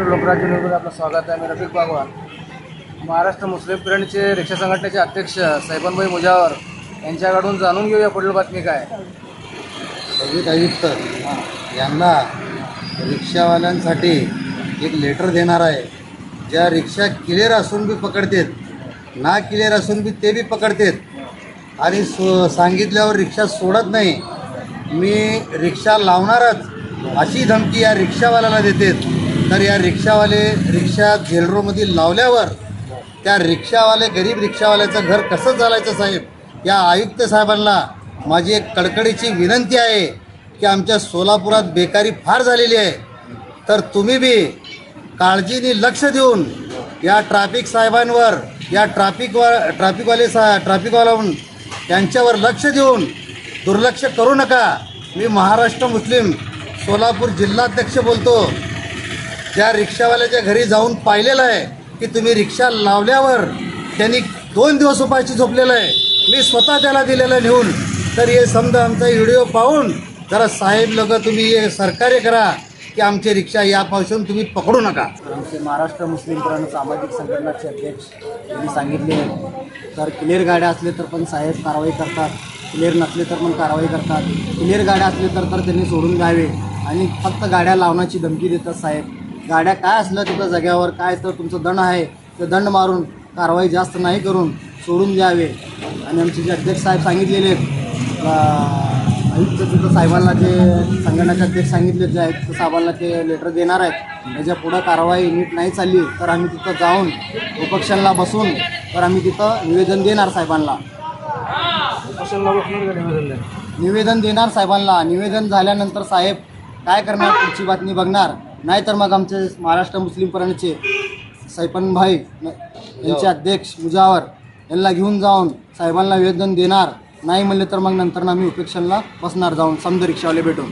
महाराष्ट्र लोकराज्य न्यूजमध्ये आपलं स्वागत आहे. मी रफिक बागवान. महाराष्ट्र मुस्लिम पिराणीचे रिक्षा संघटनेचे अध्यक्ष सैफनभाई मुजावर यांच्याकडून जाणून घेऊया पुढील बातमी काय. संगीत आयुक्त यांना रिक्षावाल्यांसाठी एक लेटर देणार आहे. ज्या रिक्षा क्लिअर असून बी पकडतात, ना क्लिअर असून बी ते बी पकडतात आणि सांगितल्यावर रिक्षा सोडत नाही. मी रिक्षा लावणारच अशी धमकी या रिक्षावाल्याला देतात. तर या रिक्षावाले रिक्षा जेलरोमध्ये लावल्यावर त्या रिक्षावाले गरीब रिक्षावाल्याचं घर कसं चालायचं साहेब, या आयुक्त साहेबांना माझी एक कडकडीची विनंती आहे की आमच्या सोलापुरात बेकारी फार झालेली आहे. तर तुम्ही बी काळजीने लक्ष देऊन या ट्रॅफिक साहेबांवर, या ट्रॅफिकवाल्याहून त्यांच्यावर लक्ष देऊन दुर्लक्ष करू नका. मी महाराष्ट्र मुस्लिम सोलापूर जिल्हाध्यक्ष बोलतो. ज्या रिक्षावाल्याच्या घरी जाऊन पाहिलेलं आहे की तुम्ही रिक्षा लावल्यावर त्यांनी 2 दिवस उपाशी झोपलेलं आहे. मी स्वतः त्याला दिलेलं नेऊन. तर हे समजा आमचा व्हिडिओ पाहून जरा साहेब लोक तुम्ही हे सहकार्य करा की आमची रिक्षा यापासून तुम्ही पकडू नका. आमचे महाराष्ट्र मुस्लिम पिराणी सामाजिक संघटनाचे अध्यक्ष यांनी सांगितले तर क्लिअर गाड्या असले तर पण साहेब कारवाई करतात, क्लिअर नसले तर पण कारवाई करतात. क्लिअर गाड्या असले तर त्यांनी सोडून द्यावे आणि फक्त गाड्या लावण्याची धमकी देतात साहेब. गाड्या काय असलं तिथं जाग्यावर काय तर तुमचं दंड आहे ते दंड मारून कारवाई जास्त नाही करून सोडून द्यावे. आणि आमचे जे अध्यक्ष साहेब सांगितलेले आयुक्त तिथं साहेबांना, जे संघटनाचे अध्यक्ष सांगितले जे आयुक्त साहेबांना ते लेटर देणार आहेत. त्याच्या पुढं कारवाई नीट नाही चालली तर आम्ही तिथं जाऊन उपोषणाला बसून तर आम्ही तिथं निवेदन देणार साहेबांना. निवेदन देणार साहेबांना. निवेदन झाल्यानंतर साहेब काय करणार पुढची बातमी बघणार. नाहीतर मग आमचे महाराष्ट्र मुस्लिम पिराणीचे सैफनभाई यांचे अध्यक्ष मुजावर यांना घेऊन जाऊन साहेबांना निवेदन देणार. नाही म्हणले तर मग नंतर आम्ही उपेक्षणला बसणार जाऊन समजा रिक्षावाले भेटून.